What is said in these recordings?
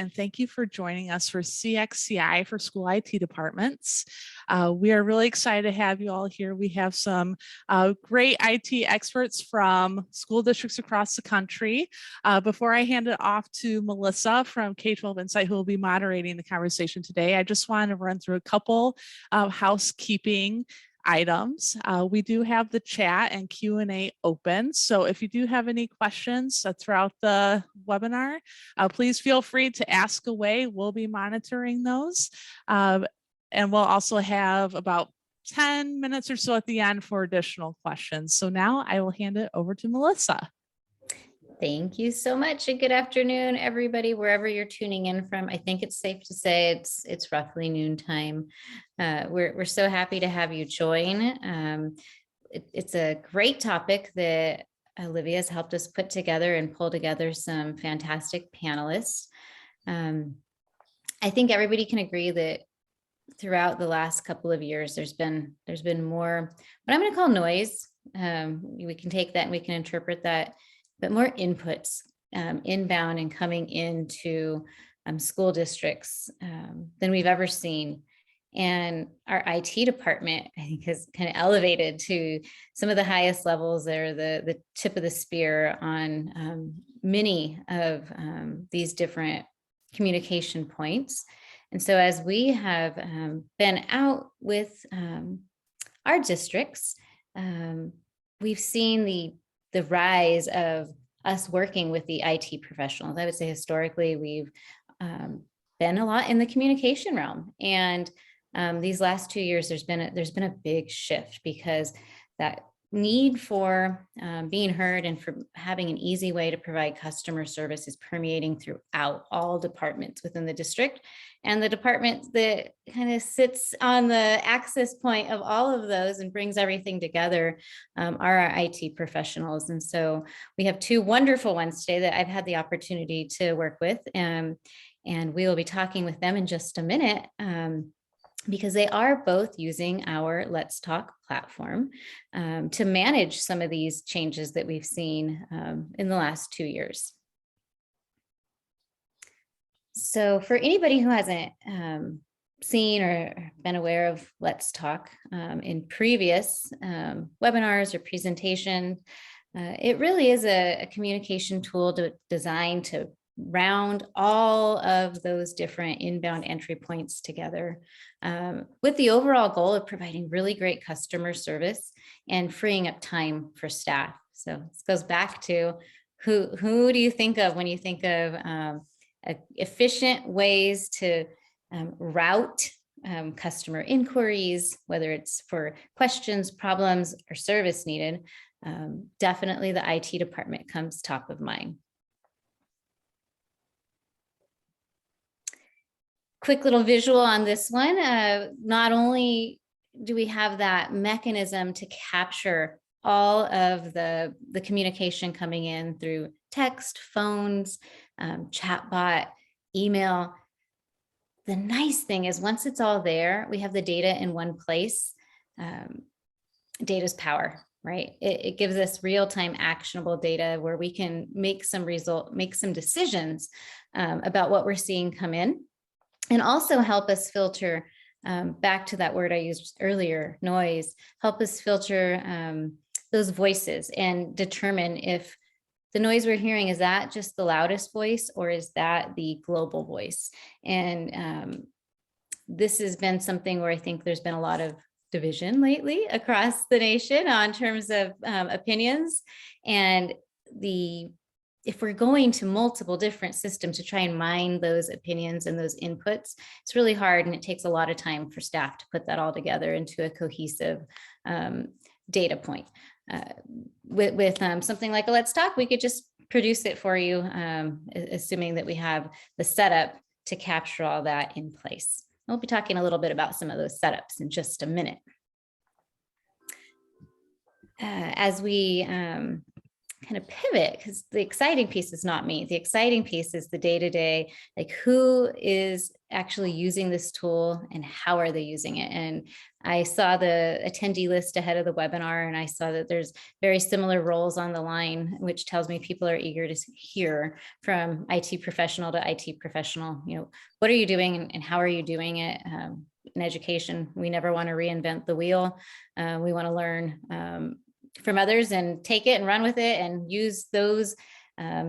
and thank you for joining us for CXCI for School IT Departments. We are really excited to have you all here. We have some great IT experts from school districts across the country. Before I hand it off to Melissa from K12 Insight, who will be moderating the conversation today, I just want to run through a couple housekeeping items. We do have the chat and Q&A open. So if you do have any questions throughout the webinar, please feel free to ask away. We'll be monitoring those. And we'll also have about 10 minutes or so at the end for additional questions. So now I will hand it over to Melissa. Thank you so much, and good afternoon, everybody, wherever you're tuning in from. I think it's safe to say it's roughly noontime. We're so happy to have you join. It's a great topic that Olivia has helped us put together and pull together some fantastic panelists. I think everybody can agree that throughout the last couple of years, there's been more what I'm going to call noise. We can take that and we can interpret that, but more inputs inbound and coming into school districts than we've ever seen. And our IT department, I think, has kind of elevated to some of the highest levels that are the tip of the spear on many of these different communication points. And so as we have been out with our districts, we've seen the rise of us working with the IT professionals. I would say historically, we've been a lot in the communication realm. And these last 2 years, there's been a big shift because that need for being heard and for having an easy way to provide customer service is permeating throughout all departments within the district. And the department that kind of sits on the access point of all of those and brings everything together are our IT professionals. And so we have two wonderful ones today that I've had the opportunity to work with. And we will be talking with them in just a minute. Because they are both using our Let's Talk platform to manage some of these changes that we've seen in the last 2 years. So for anybody who hasn't seen or been aware of Let's Talk in previous webinars or presentations, it really is a communication tool designed to round all of those different inbound entry points together with the overall goal of providing really great customer service and freeing up time for staff. So this goes back to who do you think of when you think of efficient ways to route customer inquiries, whether it's for questions, problems, or service needed. Definitely the IT department comes top of mind. Quick little visual on this one. Not only do we have that mechanism to capture all of the communication coming in through text, phones, chatbot, email. The nice thing is once it's all there, we have the data in one place. Data's power, right? It gives us real-time actionable data where we can make some decisions about what we're seeing come in. And also help us filter, back to that word I used earlier, noise, help us filter those voices and determine if the noise we're hearing, is that just the loudest voice or is that the global voice? And this has been something where I think there's been a lot of division lately across the nation on terms of opinions. And if we're going to multiple different systems to try and mine those opinions and those inputs, it's really hard and it takes a lot of time for staff to put that all together into a cohesive data point. With something like a Let's Talk, we could just produce it for you, assuming that we have the setup to capture all that in place. We'll be talking a little bit about some of those setups in just a minute. As we kind kind of pivot, because the exciting piece is not me. The exciting piece is the day-to-day, like who is actually using this tool and how are they using it? And I saw the attendee list ahead of the webinar, and I saw that there's very similar roles on the line, which tells me people are eager to hear from IT professional to IT professional. What are you doing and how are you doing it? In education, we never want to reinvent the wheel. We want to learn from others and take it and run with it and use those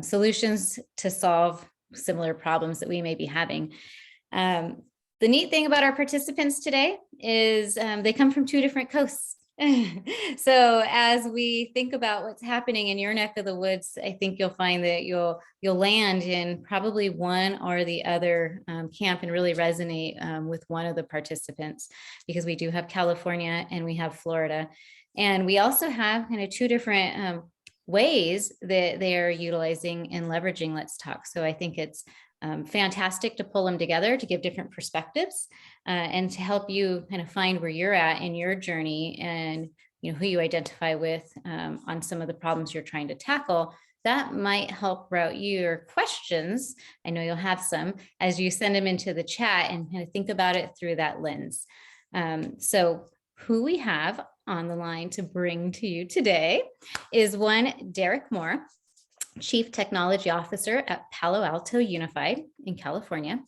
solutions to solve similar problems that we may be having. The neat thing about our participants today is they come from 2 different coasts. So as we think about what's happening in your neck of the woods, I think you'll find that you'll land in probably one or the other camp and really resonate with one of the participants, because we do have California and we have Florida. And we also have kind of 2 different ways that they are utilizing and leveraging Let's Talk. So I think it's fantastic to pull them together to give different perspectives and to help you kind of find where you're at in your journey and who you identify with on some of the problems you're trying to tackle. That might help route your questions. I know you'll have some as you send them into the chat and kind of think about it through that lens. So who we have on the line to bring to you today is one Derek Moore, Chief Technology Officer at Palo Alto Unified in California.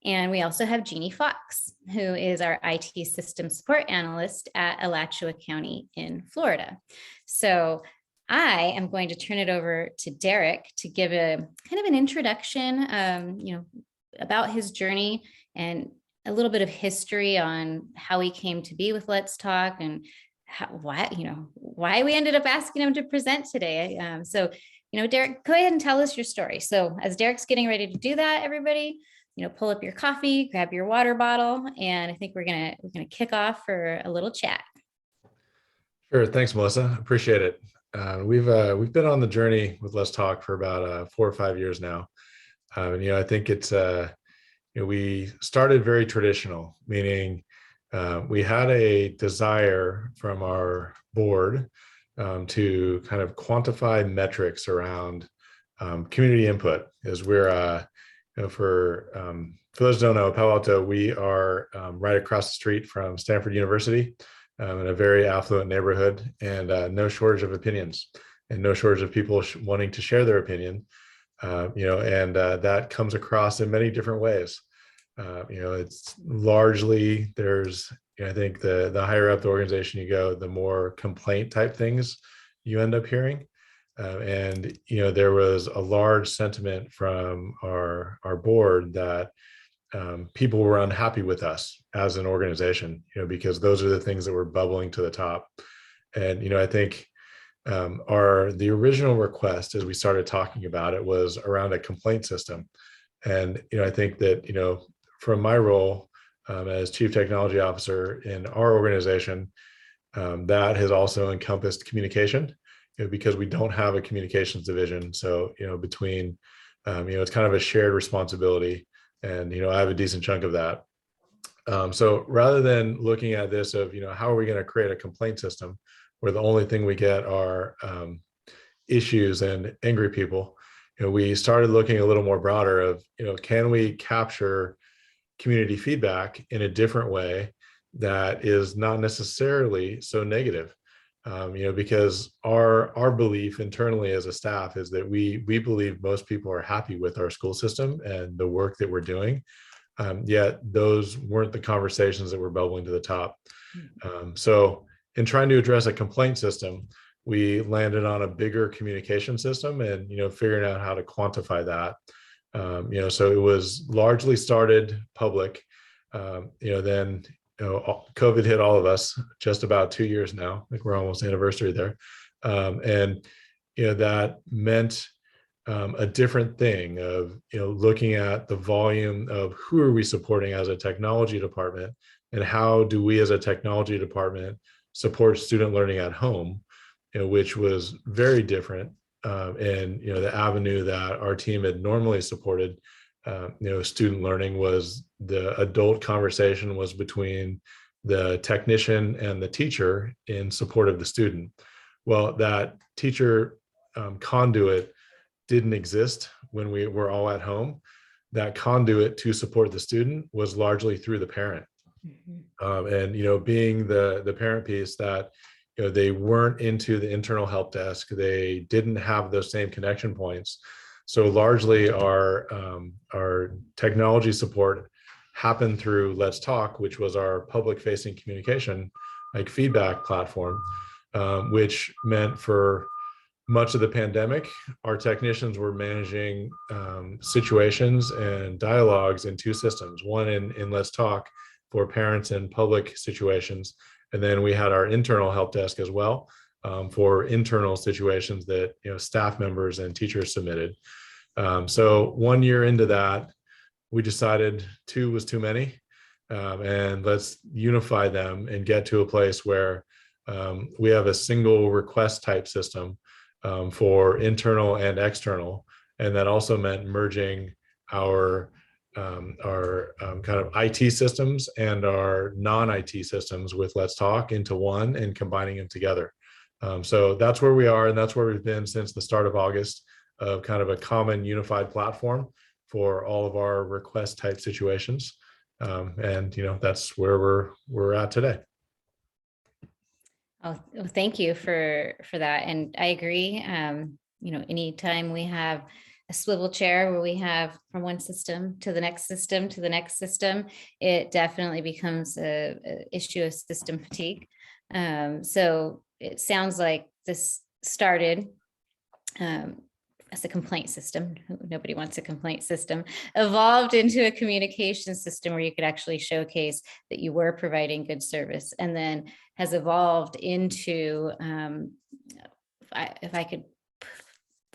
And we also have Jeannie Fox, who is our IT System Support Analyst at Alachua County in Florida. So I am going to turn it over to Derek to give a kind of an introduction, about his journey and a little bit of history on how he came to be with Let's Talk and why we ended up asking him to present today. Derek, go ahead and tell us your story. So as Derek's getting ready to do that, everybody, pull up your coffee, grab your water bottle, and I think we're gonna kick off for a little chat. Sure, thanks, Melissa. Appreciate it. We've been on the journey with Let's Talk for about 4 or 5 years now. I think it's we started very traditional, meaning we had a desire from our board to kind of quantify metrics around community input. As we're, for those who don't know, Palo Alto, we are right across the street from Stanford University in a very affluent neighborhood, and no shortage of opinions and no shortage of people wanting to share their opinion. And that comes across in many different ways. It's largely, I think the higher up the organization you go, the more complaint type things you end up hearing. There was a large sentiment from our board that people were unhappy with us as an organization, because those are the things that were bubbling to the top. And, I think the original request, as we started talking about it, was around a complaint system. And, I think that, from my role as Chief Technology Officer in our organization, that has also encompassed communication, because we don't have a communications division. So, between, it's kind of a shared responsibility, and, I have a decent chunk of that. So rather than looking at this of, how are we going to create a complaint system where the only thing we get are issues and angry people, we started looking a little more broader of, can we capture community feedback in a different way that is not necessarily so negative? Because our belief internally as a staff is that we believe most people are happy with our school system and the work that we're doing. Yet those weren't the conversations that were bubbling to the top. So in trying to address a complaint system, we landed on a bigger communication system and, figuring out how to quantify that. So it was largely started public. Then COVID hit all of us just about 2 years now. I think we're almost anniversary there. That meant a different thing of, looking at the volume of who are we supporting as a technology department, and how do we as a technology department support student learning at home, which was very different. And the avenue that our team had normally supported, student learning, was the adult conversation was between the technician and the teacher in support of the student. Well, that teacher conduit didn't exist when we were all at home. That conduit to support the student was largely through the parent. And, being the parent piece that, they weren't into the internal help desk, they didn't have those same connection points. So largely our technology support happened through Let's Talk, which was our public facing communication, like feedback platform, which meant for much of the pandemic, our technicians were managing situations and dialogues in two systems, one in Let's Talk for parents in public situations. And then we had our internal help desk as well for internal situations that staff members and teachers submitted. So 1 year into that, we decided 2 was too many, and let's unify them and get to a place where we have a single request type system for internal and external. And that also meant merging our kind of IT systems and our non-IT systems with Let's Talk into one and combining them together. So that's where we are, and that's where we've been since the start of August, of kind of a common unified platform for all of our request type situations. And that's where we're at today. Oh, thank you for that. And I agree. Anytime we have a swivel chair where we have from one system to the next system to the next system, it definitely becomes a issue of system fatigue. So it sounds like this started as a complaint system. Nobody wants a complaint system, evolved into a communication system where you could actually showcase that you were providing good service, and then has evolved into, if I could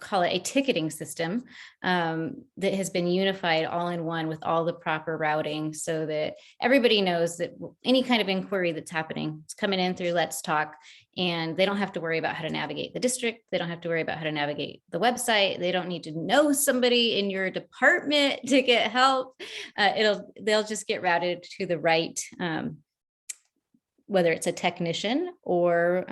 call it, a ticketing system that has been unified all in one with all the proper routing, so that everybody knows that any kind of inquiry that's happening is coming in through Let's Talk, and they don't have to worry about how to navigate the district. They don't have to worry about how to navigate the website. They don't need to know somebody in your department to get help. They'll just get routed to the right, whether it's a technician or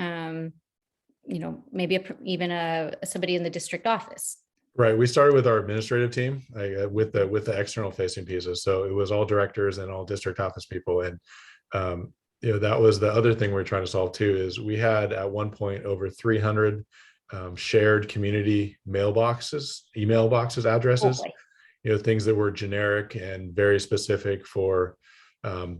maybe even somebody in the district office. Right. We started with our administrative team with the external facing pieces. So it was all directors and all district office people. And, that was the other thing we're trying to solve too, is we had at one point over 300 shared community mailboxes, email boxes, addresses, things that were generic and very specific for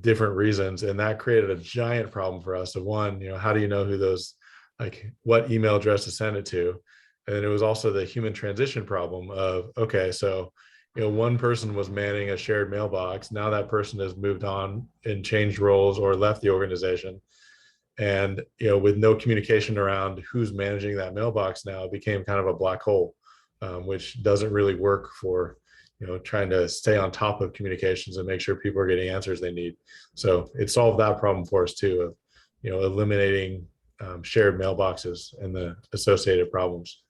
different reasons. And that created a giant problem for us of one, how do you know who those, like what email address to send it to? And then it was also the human transition problem of, okay, so, one person was manning a shared mailbox. Now that person has moved on and changed roles or left the organization. And, with no communication around who's managing that mailbox now, it became kind of a black hole, which doesn't really work for, trying to stay on top of communications and make sure people are getting answers they need. So it solved that problem for us too, of, eliminating shared mailboxes and the associated problems.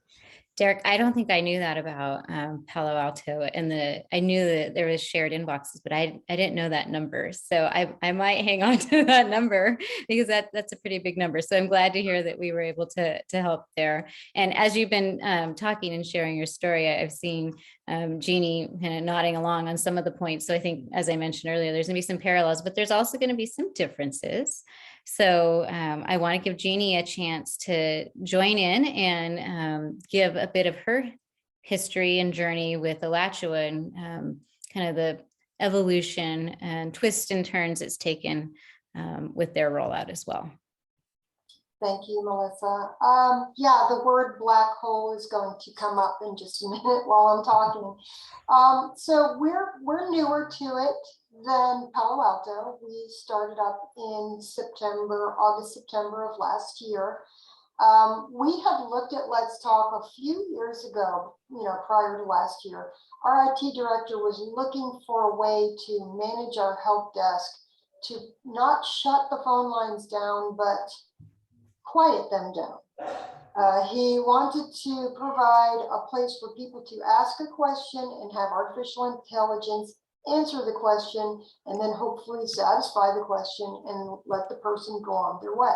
Derek, I don't think I knew that about Palo Alto, and I knew that there was shared inboxes, but I didn't know that number. So I might hang on to that number, because that's a pretty big number. So I'm glad to hear that we were able to help there. And as you've been talking and sharing your story, I've seen Jeannie kind of nodding along on some of the points. So I think, as I mentioned earlier, there's gonna be some parallels, but there's also going to be some differences. So I want to give Jeannie a chance to join in and give a bit of her history and journey with Alachua, and kind of the evolution and twists and turns it's taken with their rollout as well. Thank you, Melissa. Yeah, the word black hole is going to come up in just a minute while I'm talking. So we're newer to it than Palo Alto. We started up in August, September of last year. We had looked at Let's Talk a few years ago, prior to last year. Our IT director was looking for a way to manage our help desk, to not shut the phone lines down, but quiet them down. He wanted to provide a place for people to ask a question and have artificial intelligence answer the question, and then hopefully satisfy the question and let the person go on their way.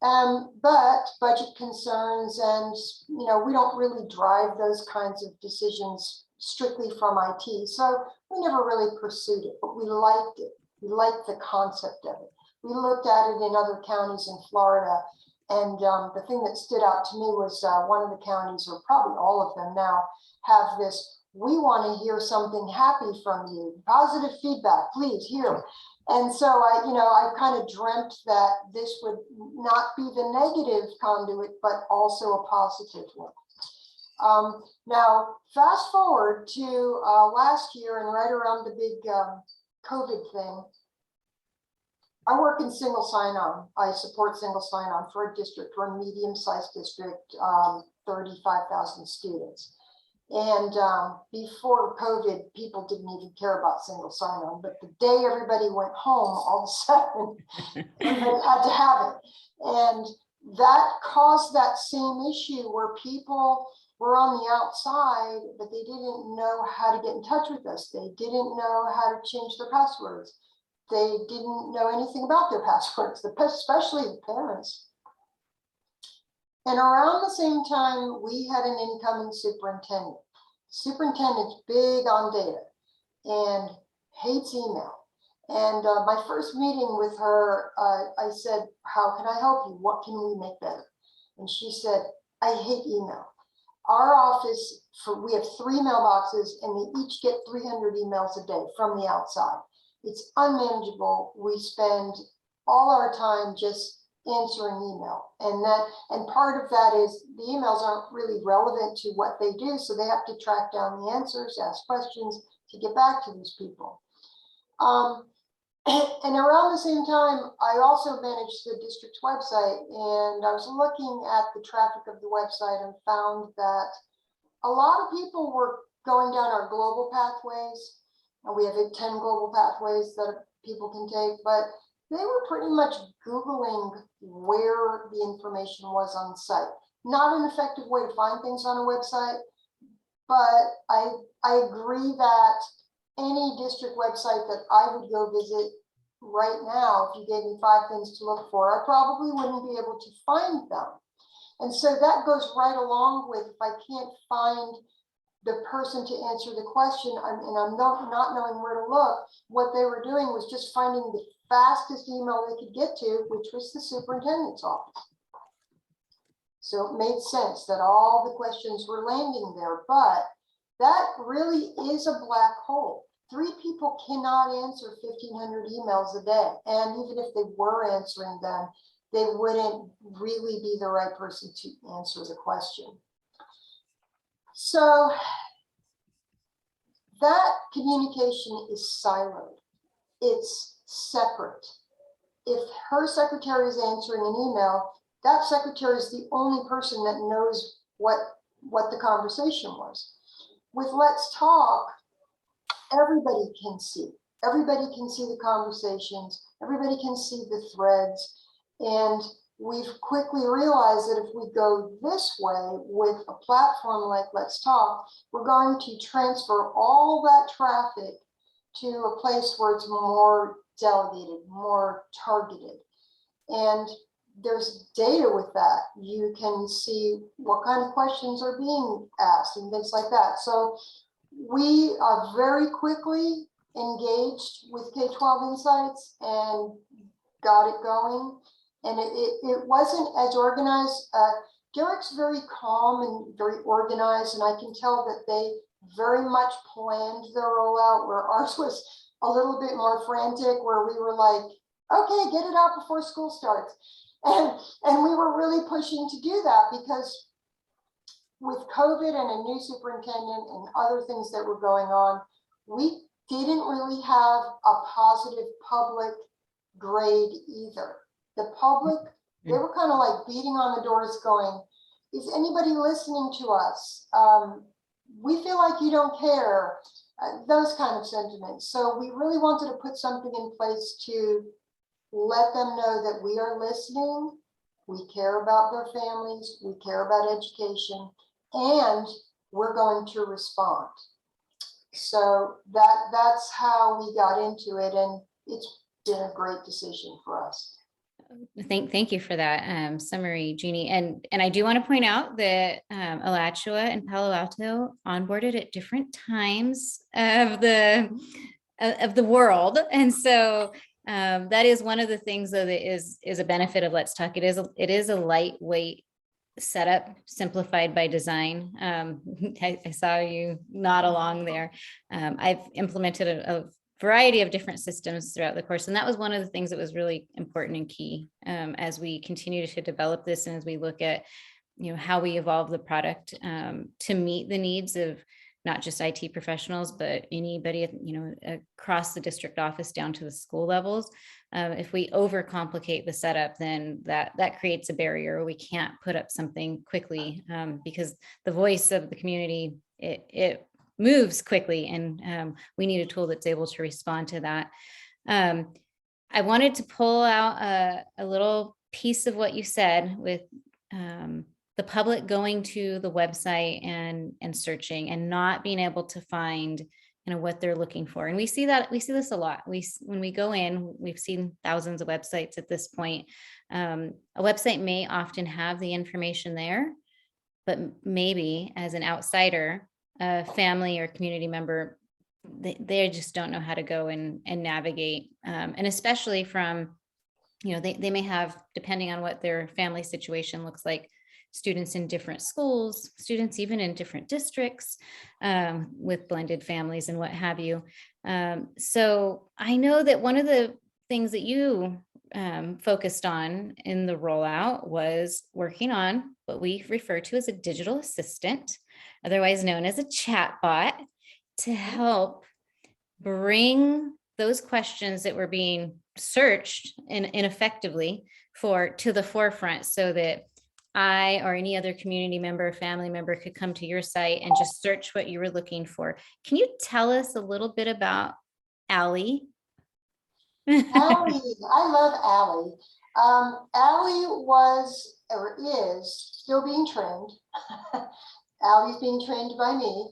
But budget concerns and, we don't really drive those kinds of decisions strictly from IT. So we never really pursued it, but we liked it. We liked the concept of it. We looked at it in other counties in Florida. And the thing that stood out to me was one of the counties, or probably all of them now, have this, we want to hear something happy from you, positive feedback, please hear. And so I kind of dreamt that this would not be the negative conduit, but also a positive one. Now, fast forward to last year and right around the big COVID thing. I work in single sign-on. I support single sign-on for a district, for a medium-sized district, 35,000 students. And before COVID, people didn't even care about single sign-on. But the day everybody went home, all of a sudden, everybody had to have it. And that caused that same issue where people were on the outside, but they didn't know how to get in touch with us. They didn't know how to change their passwords. They didn't know anything about their passwords, especially the parents. And around the same time, we had an incoming superintendent. Superintendent's big on data and hates email. And my first meeting with her, I said, how can I help you? What can we make better? And she said, I hate email. Our office, we have 3 mailboxes and they each get 300 emails a day from the outside. It's unmanageable. We spend all our time just answering email. And part of that is the emails aren't really relevant to what they do. So they have to track down the answers, ask questions to get back to these people. And around the same time, I also managed the district's website, and I was looking at the traffic of the website and found that a lot of people were going down our global pathways. And we have 10 global pathways that people can take, but they were pretty much Googling where the information was on the site. Not an effective way to find things on a website, but I agree that any district website that I would go visit right now, if you gave me 5 things to look for, I probably wouldn't be able to find them. And so that goes right along with, if I can't find the person to answer the question, and I'm not knowing where to look, what they were doing was just finding the fastest email they could get to, which was the superintendent's office. So it made sense that all the questions were landing there, but that really is a black hole. 3 people cannot answer 1,500 emails a day. And even if they were answering them, they wouldn't really be the right person to answer the question. So that communication is siloed. It's separate. If her secretary is answering an email, that secretary is the only person that knows what the conversation was. With Let's Talk, everybody can see. Everybody can see the conversations. Everybody can see the threads. And we've quickly realized that if we go this way with a platform like Let's Talk, we're going to transfer all that traffic to a place where it's more delegated, more targeted. And there's data with that. You can see what kind of questions are being asked and things like that. So we are very quickly engaged with K12 Insights and got it going. And it wasn't as organized. Derek's very calm and very organized, and I can tell that they very much planned their rollout, where ours was a little bit more frantic, where we were like, okay, get it out before school starts. And we were really pushing to do that because with COVID and a new superintendent and other things that were going on, we didn't really have a positive public grade either. The public, they were kind of like beating on the doors going, is anybody listening to us? We feel like you don't care, those kind of sentiments. So we really wanted to put something in place to let them know that we are listening, we care about their families, we care about education, and we're going to respond. So that's how we got into it, and it's been a great decision for us. Thank you for that summary, Jeannie. And I do want to point out that Alachua and Palo Alto onboarded at different times of the world. And so that is one of the things that is a benefit of Let's Talk. It is a lightweight setup, simplified by design. I saw you nod along there. I've implemented a variety of different systems throughout the course. And that was one of the things that was really important and key as we continue to develop this and as we look at, how we evolve the product to meet the needs of not just IT professionals, but anybody, across the district office down to the school levels. If we overcomplicate the setup, then that creates a barrier. We can't put up something quickly because the voice of the community, it moves quickly, and we need a tool that's able to respond to that. I wanted to pull out a little piece of what you said with the public going to the website and searching and not being able to find what they're looking for. And we see this a lot. When we go in, we've seen thousands of websites at this point. A website may often have the information there, but maybe as an outsider, a family or community member, they just don't know how to go and navigate. And especially from, they may have, depending on what their family situation looks like, students in different schools, students even in different districts with blended families and what have you. So I know that one of the things that you focused on in the rollout was working on what we refer to as a digital assistant, otherwise known as a chatbot, to help bring those questions that were being searched and ineffectively to the forefront, so that I or any other community member, family member could come to your site and just search what you were looking for. Can you tell us a little bit about Allie? Allie, I love Allie. Allie was or is still being trained. Allie's being trained by me.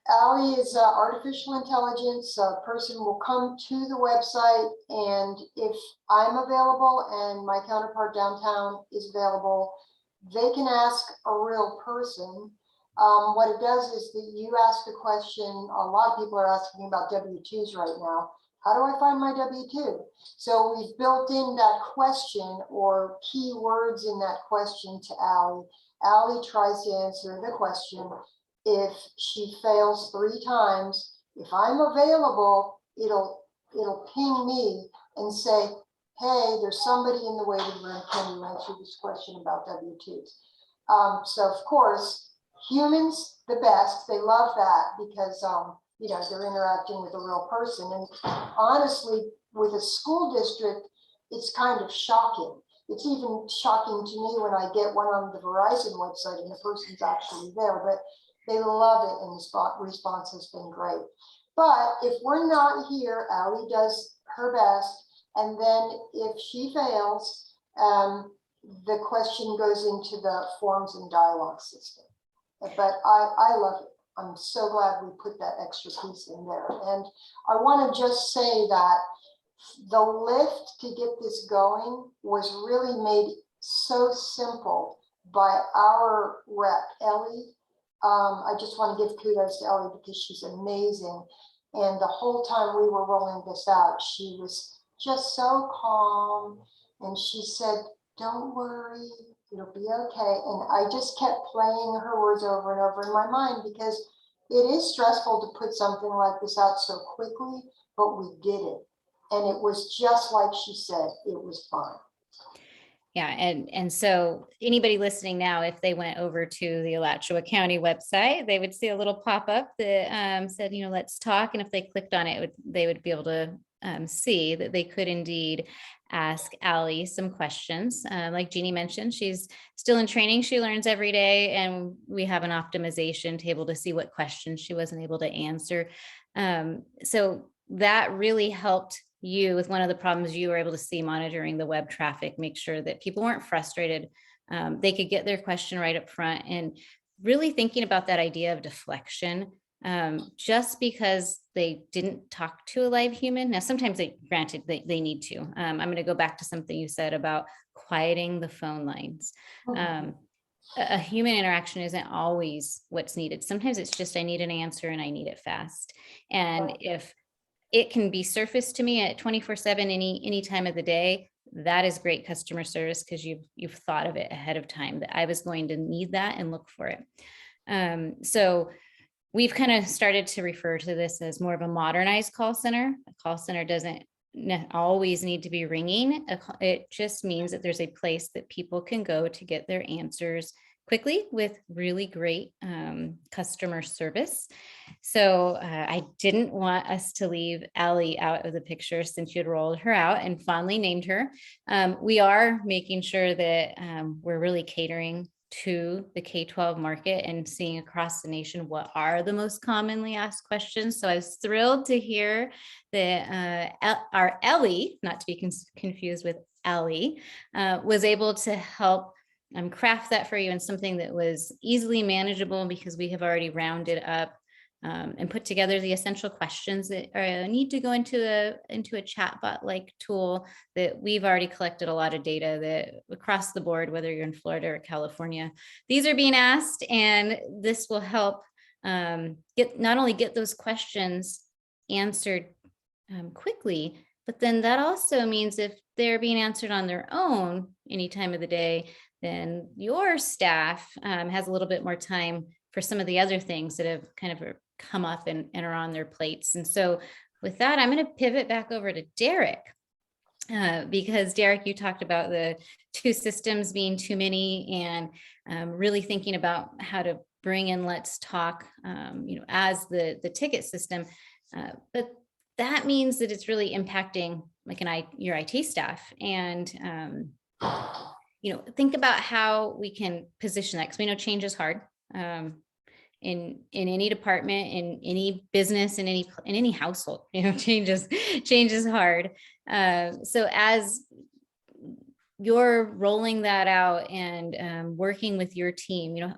Allie is artificial intelligence. A person will come to the website, and if I'm available and my counterpart downtown is available, they can ask a real person. What it does is that you ask a question. A lot of people are asking about W-2s right now. How do I find my W-2? So we've built in that question or keywords in that question to Allie. Allie tries to answer the question. If she fails 3 times, if I'm available, it'll ping me and say, hey, there's somebody in the waiting room. Can you answer this question about W-2s? So of course, humans, the best, they love that because, they're interacting with a real person. And honestly, with a school district, it's kind of shocking. It's even shocking to me when I get one on the Verizon website and the person's actually there, but they love it, and the response has been great. But if we're not here, Allie does her best. And then if she fails, the question goes into the forms and dialogue system. But I love it. I'm so glad we put that extra piece in there. And I want to just say that the lift to get this going was really made so simple by our rep, Ellie. I just want to give kudos to Ellie because she's amazing. And the whole time we were rolling this out, she was just so calm. And she said, don't worry, it'll be okay. And I just kept playing her words over and over in my mind because it is stressful to put something like this out so quickly, but we did it. And it was just like she said, it was fine. Yeah, and so anybody listening now, if they went over to the Alachua County website, they would see a little pop-up that said, let's talk. And if they clicked on it, they would be able to see that they could indeed ask Allie some questions. Like Jeannie mentioned, she's still in training. She learns every day, and we have an optimization table to see what questions she wasn't able to answer. So that really helped you with one of the problems you were able to see monitoring the web traffic, make sure that people weren't frustrated. They could get their question right up front, and really thinking about that idea of deflection. just because they didn't talk to a live human. Now, sometimes granted, they need to. I'm going to go back to something you said about quieting the phone lines. A human interaction isn't always what's needed. Sometimes it's just, I need an answer and I need it fast. And if it can be surfaced to me at 24/7, any time of the day, that is great customer service, because you've thought of it ahead of time that I was going to need that and look for it. So we've kind of started to refer to this as more of a modernized call center. A call center doesn't always need to be ringing. It just means that there's a place that people can go to get their answers quickly with really great customer service. So I didn't want us to leave Allie out of the picture, since you had rolled her out and fondly named her. We are making sure that we're really catering to the K-12 market and seeing across the nation what are the most commonly asked questions. So I was thrilled to hear that our Ellie, not to be confused with Allie, was able to help craft that for you in something that was easily manageable, because we have already rounded up and put together the essential questions that need to go into a chatbot like tool that we've already collected a lot of data that across the board, whether you're in Florida or California, these are being asked, and this will help not only get those questions answered quickly, but then that also means if they're being answered on their own any time of the day, then your staff has a little bit more time for some of the other things that have kind of come up and are on their plates. And so with that, I'm going to pivot back over to Derek, because Derek, you talked about the two systems being too many, and really thinking about how to bring in Let's Talk, as the ticket system. But that means that it's really impacting like your IT staff, and think about how we can position that, because we know change is hard. In any department, in any business, in any household, change is hard. So as you're rolling that out and working with your team,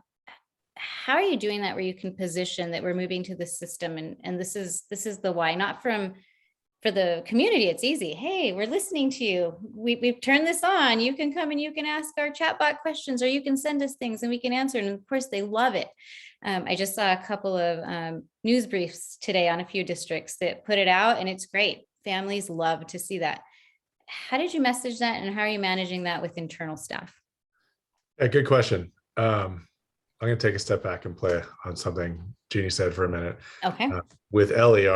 how are you doing that where you can position that we're moving to the system, and this is the why, not for the community. It's easy. Hey, we're listening to you. We've turned this on. You can come and you can ask our chatbot questions, or you can send us things and we can answer. And of course, they love it. I just saw a couple of news briefs today on a few districts that put it out, and it's great. Families love to see that. How did you message that, and how are you managing that with internal staff? Yeah, good question. I'm going to take a step back and play on something Jeannie said for a minute. Okay. With Ellie,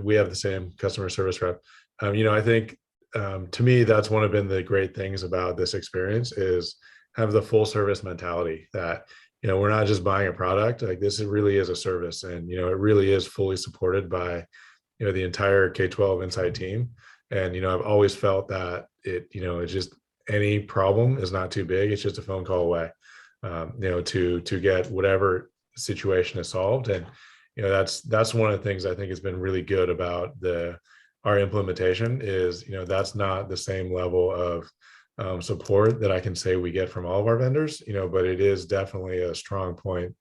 we have the same customer service rep. I think to me, that's one of been the great things about this experience is have the full service mentality that, we're not just buying a product. Like, this really is a service, and, it really is fully supported by, the entire K12 Insight team. And, I've always felt that it's just any problem is not too big. It's just a phone call away, to get whatever situation is solved. And, that's one of the things I think has been really good about our implementation is, that's not the same level of support that I can say we get from all of our vendors, but it is definitely a strong point,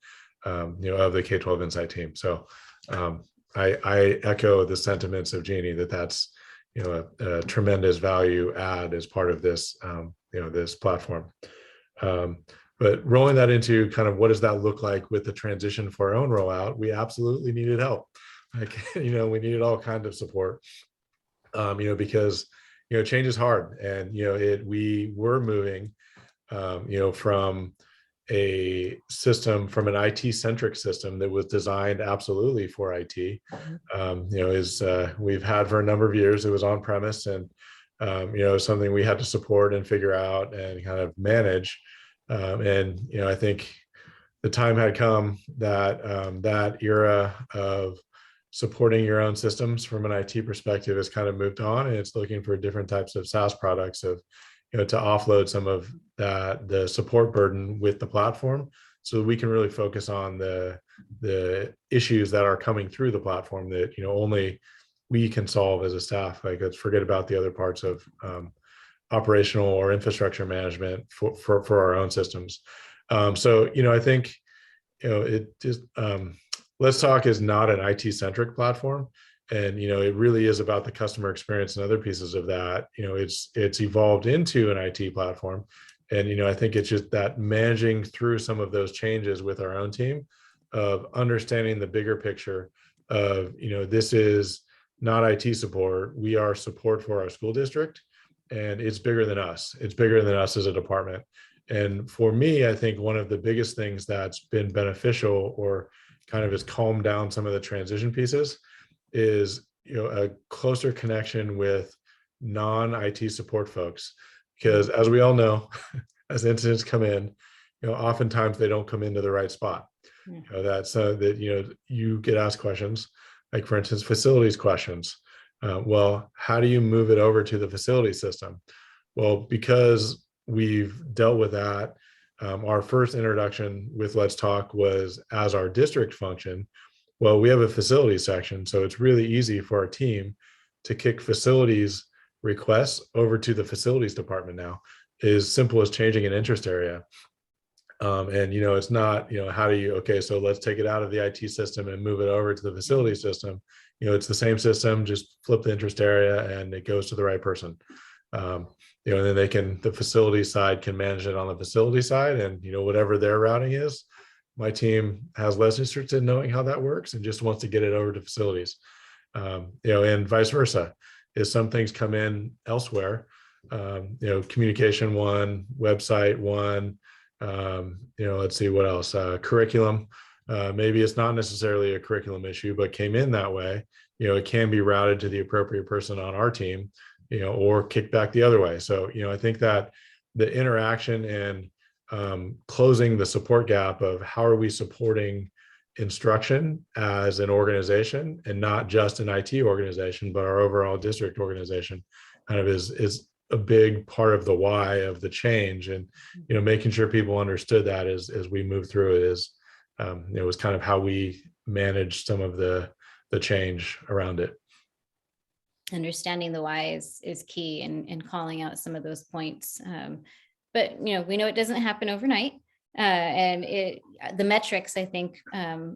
of the K12 Insight team. So I echo the sentiments of Jeannie that's, a tremendous value add as part of this, this platform. But rolling that into kind of what does that look like with the transition for our own rollout, we absolutely needed help. Like, we needed all kinds of support, because, change is hard. And, we were moving, from a system, from an IT centric system that was designed absolutely for IT, we've had for a number of years. It was on premise, and, something we had to support and figure out and kind of manage. And, I think the time had come that that era of supporting your own systems from an IT perspective has kind of moved on, and it's looking for different types of SaaS products to offload some of the support burden with the platform, so we can really focus on the issues that are coming through the platform that, only we can solve as a staff. Like, let's forget about the other parts of operational or infrastructure management for our own systems. So, I think, it just, Let's Talk is not an IT centric platform. And, it really is about the customer experience and other pieces of that. It's evolved into an IT platform. And, I think it's just that managing through some of those changes with our own team of understanding the bigger picture of, this is not IT support. We are support for our school district, and it's bigger than us. It's bigger than us as a department. And for me, I think one of the biggest things that's been beneficial or kind of has calmed down some of the transition pieces is, a closer connection with non-IT support folks. Because as we all know, as incidents come in, oftentimes they don't come into the right spot. That's that, you get asked questions, like for instance, facilities questions. Well, how do you move it over to the facility system? Well, because we've dealt with that, our first introduction with Let's Talk was as our district function. Well, we have a facilities section, so it's really easy for our team to kick facilities requests over to the facilities department now. As simple as changing an interest area. And, it's not, how do you, okay, so let's take it out of the IT system and move it over to the facility system. It's the same system, just flip the interest area and it goes to the right person. And then the facility side can manage it on the facility side, and, whatever their routing is, my team has less interest in knowing how that works and just wants to get it over to facilities. And vice versa. If some things come in elsewhere, communication one, website one, let's see what else, curriculum. Maybe it's not necessarily a curriculum issue, but came in that way, it can be routed to the appropriate person on our team, or kicked back the other way. So, I think that the interaction and closing the support gap of how are we supporting instruction as an organization, and not just an IT organization, but our overall district organization, kind of is a big part of the why of the change. And, making sure people understood that as we move through it is, it was kind of how we managed some of the change around it. Understanding the why is key, and calling out some of those points. But, we know it doesn't happen overnight. And the metrics, I think,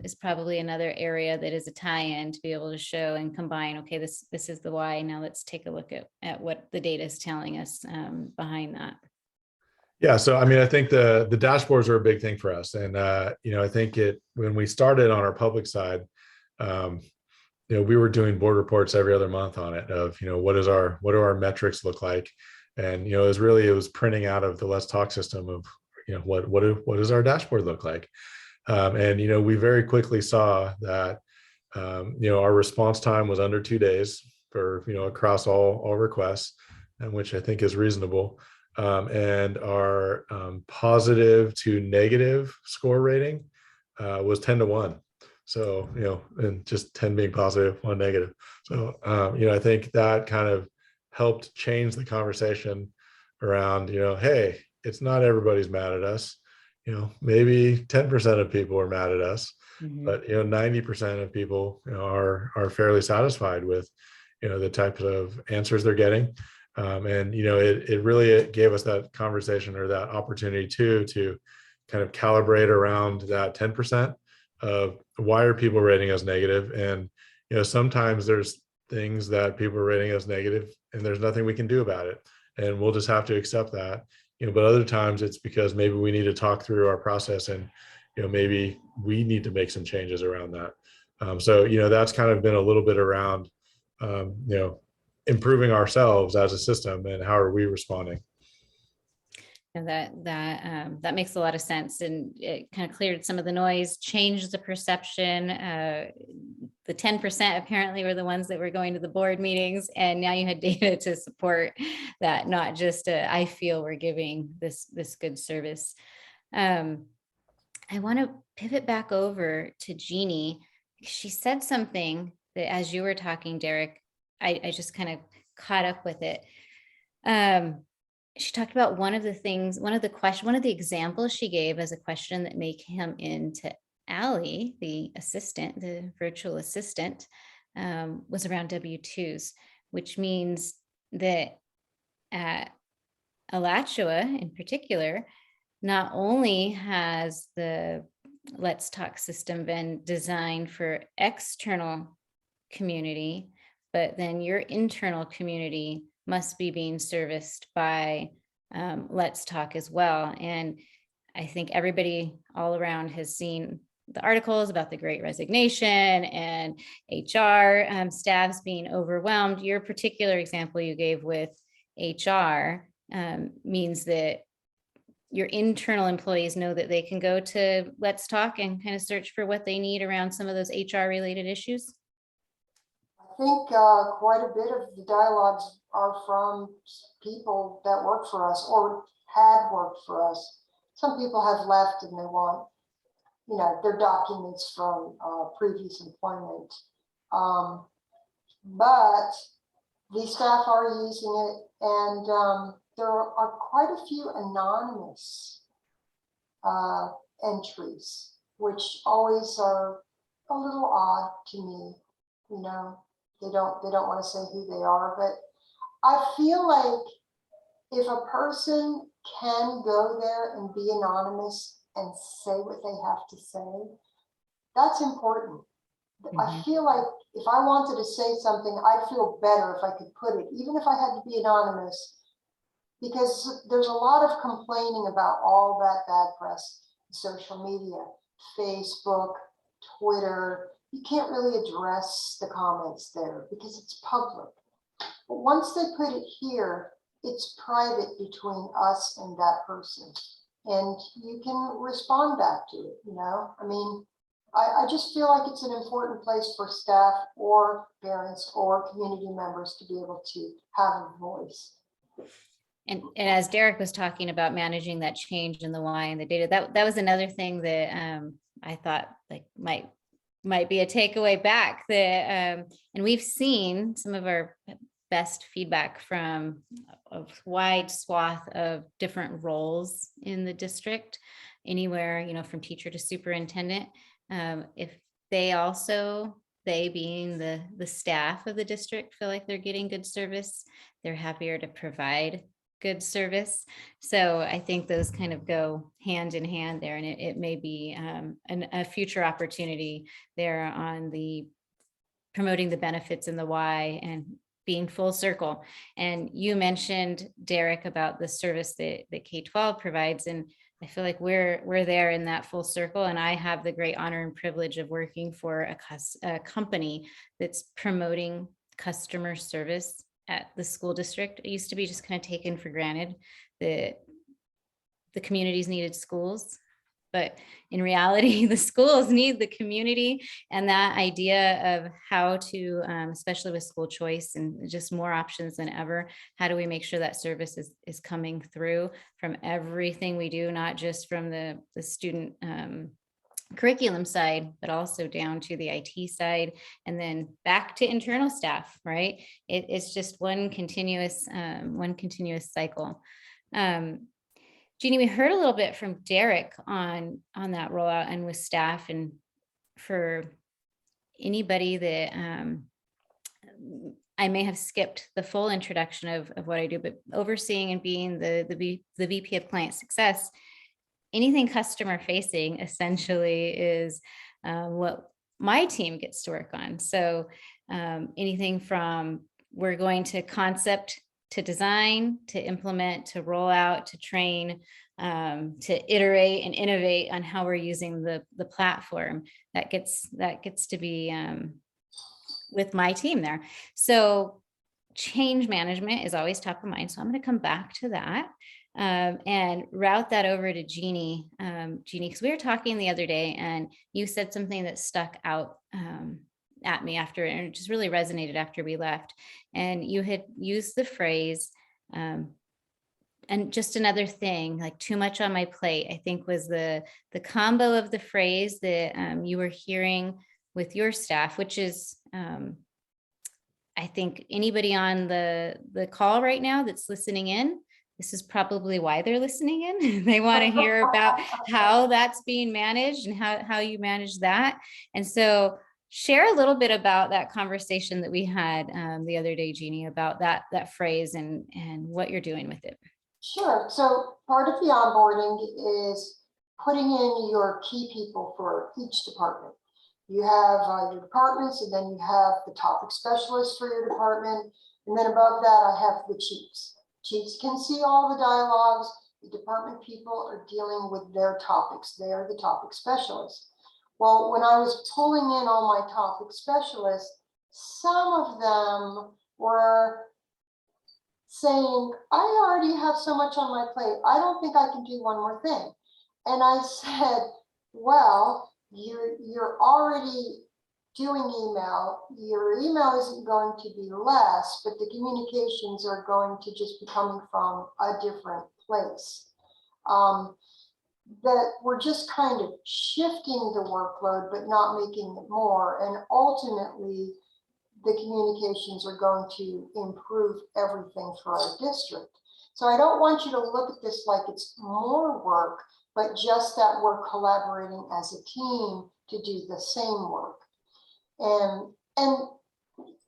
is probably another area that is a tie-in to be able to show and combine, okay, this is the why. Now let's take a look at what the data is telling us behind that. Yeah. So, I think the dashboards are a big thing for us. And, I think when we started on our public side, we were doing board reports every other month on it of, what do our metrics look like? And, it was printing out of the Let's Talk system of, what does our dashboard look like? And, we very quickly saw that, our response time was under 2 days for, across all requests, and which I think is reasonable. And our positive to negative score rating was 10-1. So, and just 10 being positive, 1 negative. So, I think that kind of helped change the conversation around, hey, it's not everybody's mad at us. Maybe 10% of people are mad at us, but 90% of people are fairly satisfied with the types of answers they're getting. And it really gave us that conversation, or that opportunity to kind of calibrate around that 10% of why are people rating us negative. And sometimes there's things that people are rating us negative and there's nothing we can do about it, and we'll just have to accept that. But other times it's because maybe we need to talk through our process, and maybe we need to make some changes around that. So that's kind of been a little bit around improving ourselves as a system, and how are we responding. And that makes a lot of sense, and it kind of cleared some of the noise, changed the perception. The 10% apparently were the ones that were going to the board meetings, and now you had data to support that, not just I feel we're giving this good service. I want to pivot back over to Jeannie. She said something that, as you were talking, Derek, I just kind of caught up with it. She talked about one of the examples she gave as a question that may come into Allie, the assistant, the virtual assistant, was around W-2s, which means that Alachua in particular not only has the Let's Talk system been designed for external community, but then your internal community must be being serviced by Let's Talk as well. And I think everybody all around has seen the articles about the Great Resignation and HR staffs being overwhelmed. Your particular example you gave with HR means that your internal employees know that they can go to Let's Talk and kind of search for what they need around some of those HR related issues. I think quite a bit of the dialogues are from people that work for us or had worked for us. Some people have left and they want, you know, their documents from previous employment. But these staff are using it, and there are quite a few anonymous entries, which always are a little odd to me. You know, they don't want to say who they are, but I feel like if a person can go there and be anonymous and say what they have to say, that's important. I feel like if I wanted to say something, I'd feel better if I could put it, even if I had to be anonymous, because there's a lot of complaining about all that bad press, social media, Facebook, Twitter. You can't really address the comments there because it's public. But once they put it here, it's private between us and that person. And you can respond back to it, you know? I mean, I just feel like it's an important place for staff or parents or community members to be able to have a voice. And as Derek was talking about managing that change in the why and the data, that was another thing that I thought like might be a takeaway back. That and we've seen some of our best feedback from a wide swath of different roles in the district, anywhere, you know, from teacher to superintendent. If they being the staff of the district feel like they're getting good service, they're happier to provide good service. So I think those kind of go hand in hand there, and it may be a future opportunity there on the promoting the benefits and the why and being full circle. And you mentioned, Derek, about the service that K12 provides, and I feel like we're there in that full circle. And I have the great honor and privilege of working for a company that's promoting customer service at the school district. It used to be just kind of taken for granted that the communities needed schools, but in reality, the schools need the community. And that idea of how to, especially with school choice and just more options than ever, how do we make sure that service is coming through from everything we do, not just from the student curriculum side, but also down to the IT side, and then back to internal staff, right? It's just one continuous cycle. Jeannie, we heard a little bit from Derek on that rollout and with staff, and for anybody that I may have skipped the full introduction of what I do, but overseeing and being the VP of Client Success, anything customer facing essentially is what my team gets to work on. So anything from we're going to concept to design, to implement, to roll out, to train, to iterate and innovate on how we're using the platform. That gets to be with my team there. So change management is always top of mind. So I'm going to come back to that and route that over to Jeannie. Jeannie, because we were talking the other day and you said something that stuck out at me after, and it just really resonated after we left. And you had used the phrase, and just another thing, like too much on my plate, I think was the combo of the phrase that you were hearing with your staff, which is, I think anybody on the call right now that's listening in, this is probably why they're listening in. They want to hear about how that's being managed and how you manage that. And so share a little bit about that conversation that we had the other day, Jeannie, about that phrase and what you're doing with it. Sure. So part of the onboarding is putting in your key people for each department. You have your departments, and then you have the topic specialists for your department. And then above that, I have the chiefs. Chiefs can see all the dialogues. The department people are dealing with their topics. They are the topic specialists. Well, when I was pulling in all my topic specialists, some of them were saying, I already have so much on my plate. I don't think I can do one more thing. And I said, well, you're already doing email. Your email isn't going to be less, but the communications are going to just be coming from a different place. That we're just kind of shifting the workload, but not making it more. And ultimately, the communications are going to improve everything for our district. So I don't want you to look at this like it's more work, but just that we're collaborating as a team to do the same work. And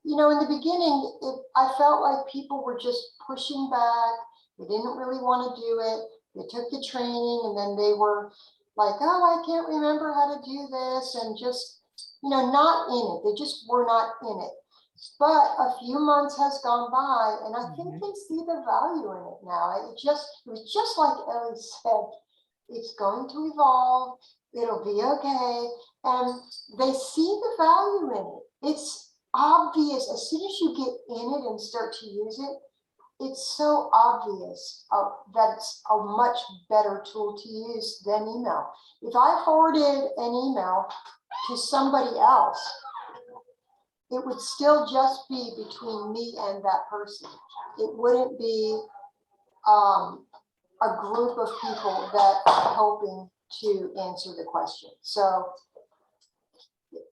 you know, in the beginning, I felt like people were just pushing back. They didn't really want to do it. They took the training and then they were like, oh, I can't remember how to do this, and just, you know, not in it. They just were not in it. But a few months has gone by, and I think they see the value in it now. It was just like Ellie said, it's going to evolve. It'll be okay. And they see the value in it. It's obvious as soon as you get in it and start to use it. It's so obvious that it's a much better tool to use than email. If I forwarded an email to somebody else, it would still just be between me and that person. It wouldn't be a group of people that are helping to answer the question. So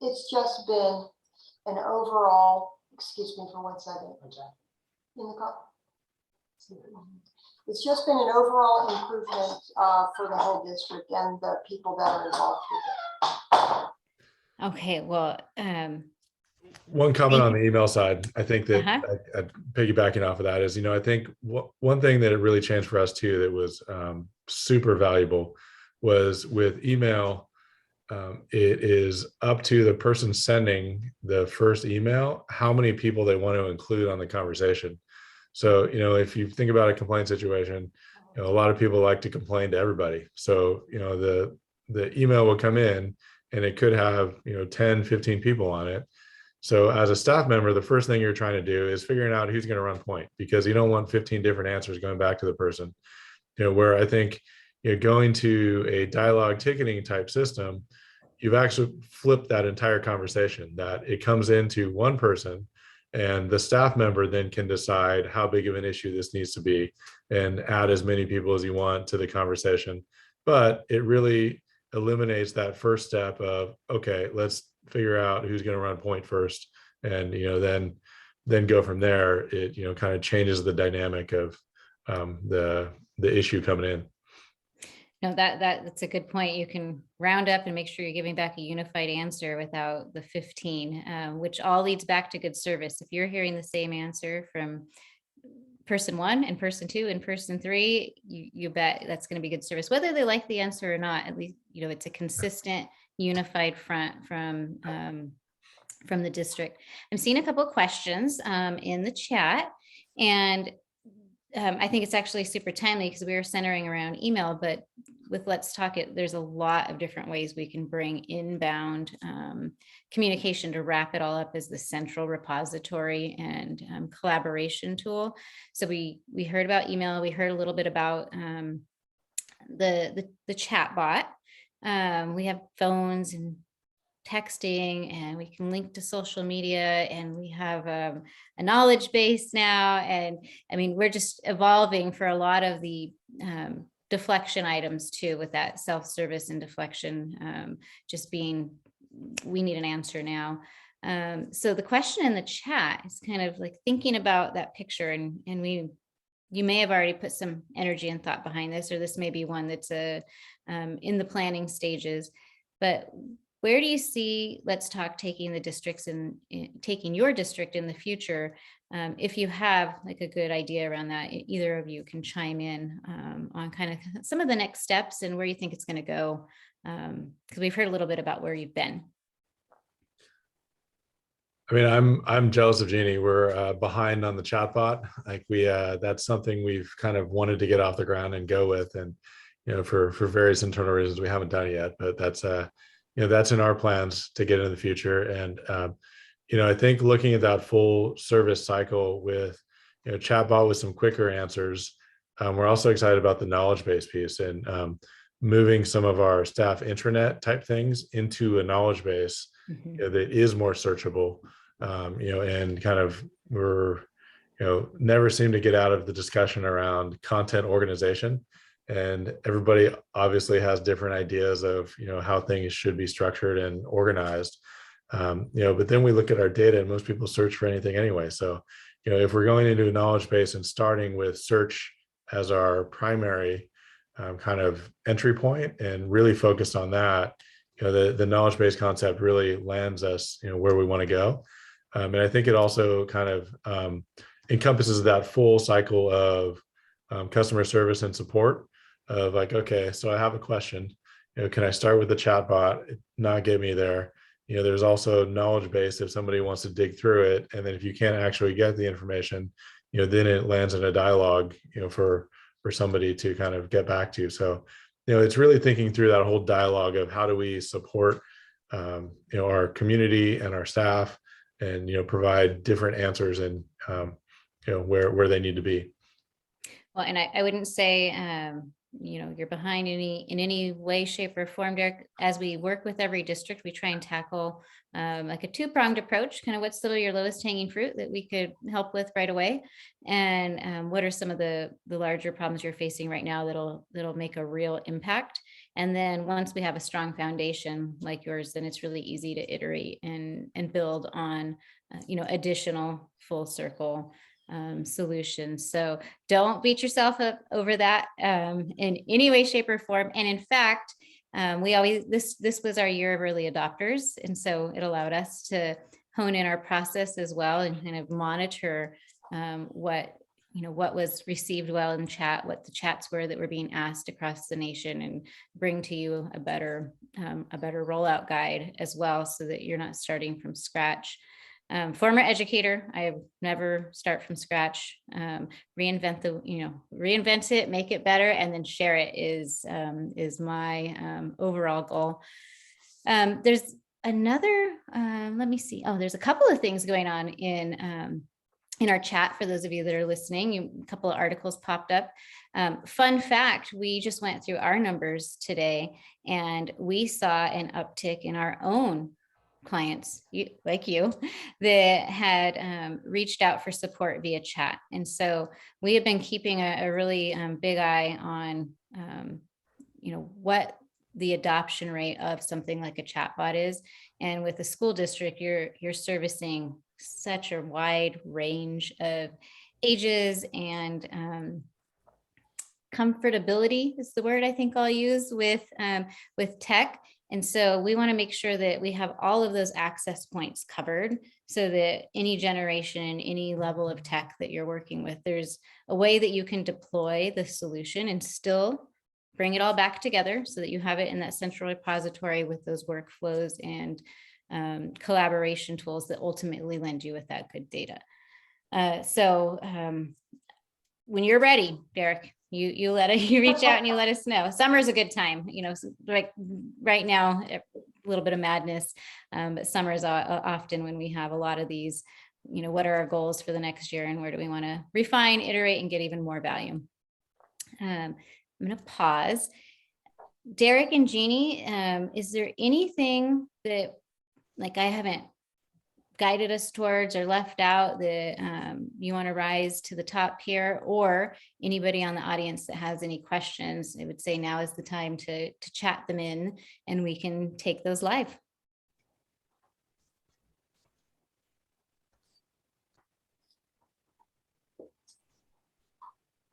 it's just been an overall, excuse me for 1 second. In the car. It's just been an overall improvement for the whole district and the people that are involved with it. Okay, well, one comment on the email side, I think that I'd piggybacking off of that is, you know, I think one thing that it really changed for us too that was super valuable was with email. It is up to the person sending the first email how many people they want to include on the conversation. So, you know, if you think about a complaint situation, you know, a lot of people like to complain to everybody. So, you know, the email will come in and it could have, you know, 10, 15 people on it. So as a staff member, the first thing you're trying to do is figuring out who's going to run point, because you don't want 15 different answers going back to the person. You know, where I think, you know, going to a dialogue ticketing type system, you've actually flipped that entire conversation, that it comes into one person and the staff member then can decide how big of an issue this needs to be and add as many people as you want to the conversation. But it really eliminates that first step of, okay, let's figure out who's going to run point first. And, you know, then go from there. It, you know, kind of changes the dynamic of the issue coming in. No, that's a good point. You can round up and make sure you're giving back a unified answer without the 15, which all leads back to good service. If you're hearing the same answer from person 1 and person 2 and person 3, you bet that's going to be good service, whether they like the answer or not. At least, you know, it's a consistent, unified front from the district. I'm seeing a couple of questions in the chat, and I think it's actually super timely because we were centering around email, but with Let's Talk It, there's a lot of different ways we can bring inbound communication to wrap it all up as the central repository and collaboration tool. So we heard about email. We heard a little bit about the chat bot. We have phones and texting, and we can link to social media, and we have a knowledge base now. And I mean, we're just evolving for a lot of the deflection items too, with that self-service and deflection just being, we need an answer now. So the question in the chat is kind of like thinking about that picture, and you may have already put some energy and thought behind this, or this may be one that's in the planning stages. But where do you see Let's Talk taking the districts and taking your district in the future? If you have like a good idea around that, either of you can chime in on kind of some of the next steps and where you think it's going to go. Because we've heard a little bit about where you've been. I mean, I'm jealous of Jeannie. We're behind on the chatbot. Like that's something we've kind of wanted to get off the ground and go with, and for various internal reasons we haven't done it yet. But that's that's in our plans to get in the future. And I think looking at that full service cycle with chatbot with some quicker answers. We're also excited about the knowledge base piece and moving some of our staff intranet type things into a knowledge base that is more searchable. And kind of we're, never seem to get out of the discussion around content organization. And everybody obviously has different ideas of, how things should be structured and organized. But then we look at our data and most people search for anything anyway. So, if we're going into a knowledge base and starting with search as our primary kind of entry point and really focused on that, the knowledge base concept really lands us, where we want to go. And I think it also kind of encompasses that full cycle of customer service and support of like, okay, so I have a question, can I start with the chatbot, not get me there? There's also knowledge base if somebody wants to dig through it. And then if you can't actually get the information, then it lands in a dialogue, for somebody to kind of get back to. So, it's really thinking through that whole dialogue of how do we support, our community and our staff and, provide different answers and, where they need to be. Well, and I wouldn't say, you're behind in any way, shape, or form, Derek. As we work with every district, we try and tackle like a two-pronged approach, kind of what's your lowest hanging fruit that we could help with right away. And what are some of the larger problems you're facing right now that'll make a real impact. And then once we have a strong foundation like yours, then it's really easy to iterate and build on, additional full circle solutions. So don't beat yourself up over that in any way, shape, or form. And in fact, we always, this was our year of early adopters. And so it allowed us to hone in our process as well and kind of monitor what was received well in chat, what the chats were that were being asked across the nation, and bring to you a better rollout guide as well, so that you're not starting from scratch. Former educator, I never start from scratch. Reinvent it, make it better, and then share it is my overall goal. There's another, let me see. Oh, there's a couple of things going on in our chat for those of you that are listening. A couple of articles popped up. Fun fact, we just went through our numbers today and we saw an uptick in our own clients like you that had reached out for support via chat. And so we have been keeping a really big eye on, what the adoption rate of something like a chatbot is. And with the school district, you're servicing such a wide range of ages and comfortability is the word I think I'll use with tech. And so we want to make sure that we have all of those access points covered so that any generation, any level of tech that you're working with, there's a way that you can deploy the solution and still bring it all back together so that you have it in that central repository with those workflows and collaboration tools that ultimately lend you with that good data. So when you're ready, Derek, you reach out and you let us know. Summer's a good time, like right now, a little bit of madness, but summer is often when we have a lot of these, what are our goals for the next year and where do we want to refine, iterate, and get even more value. I'm going to pause. Derek and Jeannie, is there anything that I haven't guided us towards or left out that you want to rise to the top here, or anybody on the audience that has any questions? I would say now is the time to chat them in and we can take those live.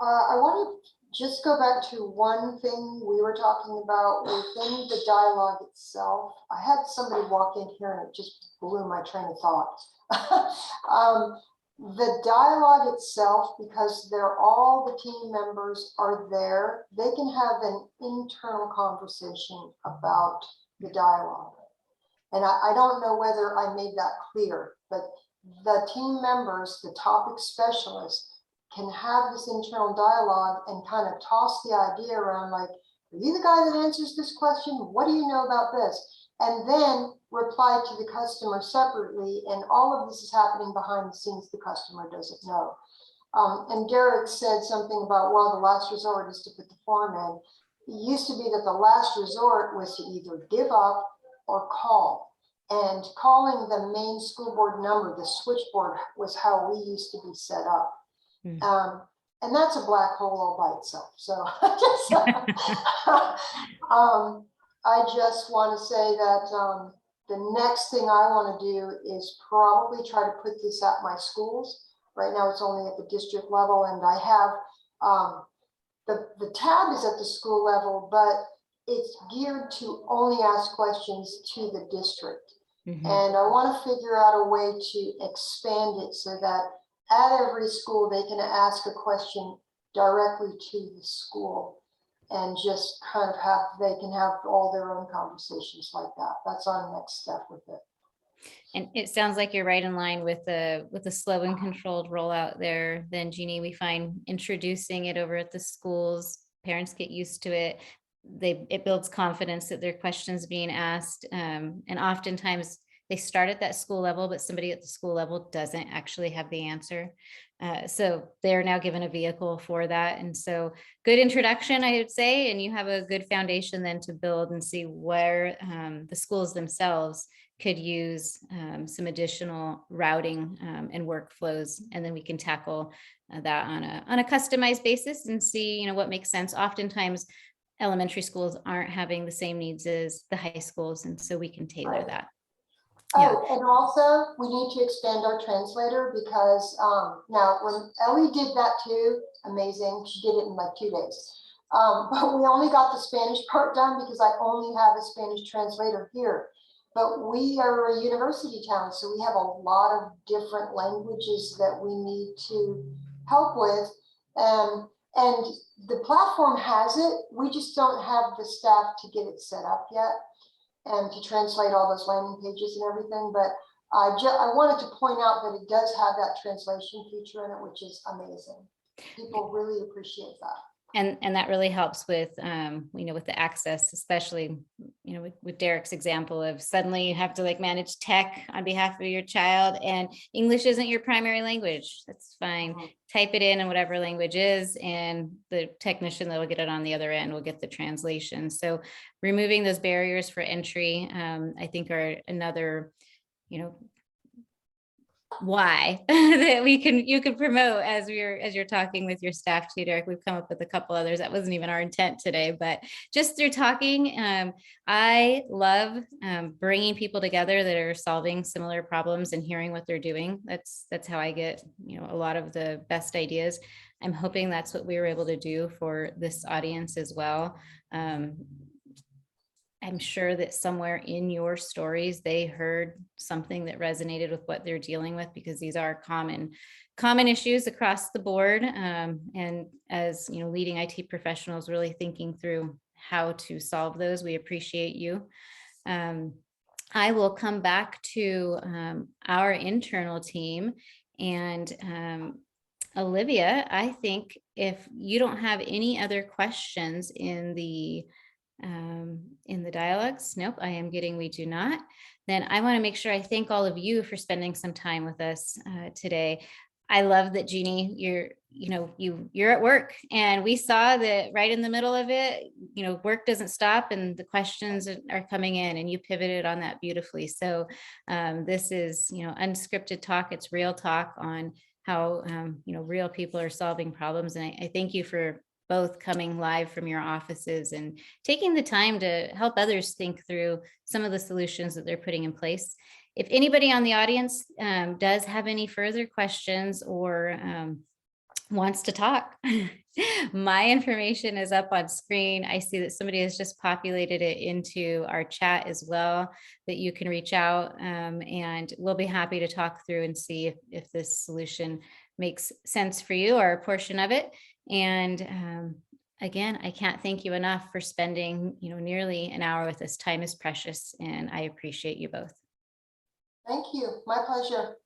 I want to just go back to one thing we were talking about within the dialogue itself. I had somebody walk in here and it just blew my train of thought. The dialogue itself, because all the team members are there, they can have an internal conversation about the dialogue. And I don't know whether I made that clear, but the team members, the topic specialists, can have this internal dialogue and kind of toss the idea around like, are you the guy that answers this question? What do you know about this? And then reply to the customer separately. And all of this is happening behind the scenes. The customer doesn't know. And Derek said something about, well, the last resort is to put the form in. It used to be that the last resort was to either give up or call. And calling the main school board number, the switchboard, was how we used to be set up. And that's a black hole all by itself. So I just want to say that the next thing I want to do is probably try to put this at my schools. Right now it's only at the district level, and I have the tab is at the school level, but it's geared to only ask questions to the district. And I want to figure out a way to expand it so that at every school they can ask a question directly to the school, and just kind of they can have all their own conversations like that. That's our next step with it. And it sounds like you're right in line with the slow and controlled rollout there. Then, Jeannie, we find introducing it over at the schools, parents get used to it. It builds confidence that their questions being asked. And oftentimes they start at that school level, but somebody at the school level doesn't actually have the answer. So they're now given a vehicle for that. And so good introduction, I would say, and you have a good foundation then to build and see where the schools themselves could use some additional routing and workflows. And then we can tackle that on a customized basis and see, what makes sense. Oftentimes, elementary schools aren't having the same needs as the high schools, and so we can tailor that. Yeah. Oh, and also we need to expand our translator, because now when Ellie did that too, amazing, she did it in like 2 days. But we only got the Spanish part done because I only have a Spanish translator here. But we are a university town, so we have a lot of different languages that we need to help with. And the platform has it, we just don't have the staff to get it set up yet and to translate all those landing pages and everything. But I wanted to point out that it does have that translation feature in it, which is amazing. People really appreciate that. And that really helps with, with the access, especially, with Derek's example of suddenly you have to manage tech on behalf of your child, and English isn't your primary language. That's fine. Type it in whatever language is, and the technician that will get it on the other end will get the translation. So removing those barriers for entry, I think are another, why that you can promote as you're talking with your staff too, Derek. We've come up with a couple others. That wasn't even our intent today, but just through talking, I love bringing people together that are solving similar problems and hearing what they're doing. That's how I get a lot of the best ideas. I'm hoping that's what we were able to do for this audience as well. I'm sure that somewhere in your stories, they heard something that resonated with what they're dealing with, because these are common issues across the board. And as leading IT professionals, really thinking through how to solve those, we appreciate you. I will come back to our internal team, and Olivia, I think if you don't have any other questions in the dialogues, nope, we do not. Then I want to make sure I thank all of you for spending some time with us today. I love that, Jeannie, you're at work, and we saw that right in the middle of it, work doesn't stop and the questions are coming in, and you pivoted on that beautifully. So this is, unscripted talk. It's real talk on how, real people are solving problems. And I thank you for both coming live from your offices and taking the time to help others think through some of the solutions that they're putting in place. If anybody on the audience does have any further questions or wants to talk. My information is up on screen. I see that somebody has just populated it into our chat as well, that you can reach out, and we'll be happy to talk through and see if this solution makes sense for you or a portion of it. And again, I can't thank you enough for spending, nearly an hour with us. Time is precious, and I appreciate you both. Thank you. My pleasure.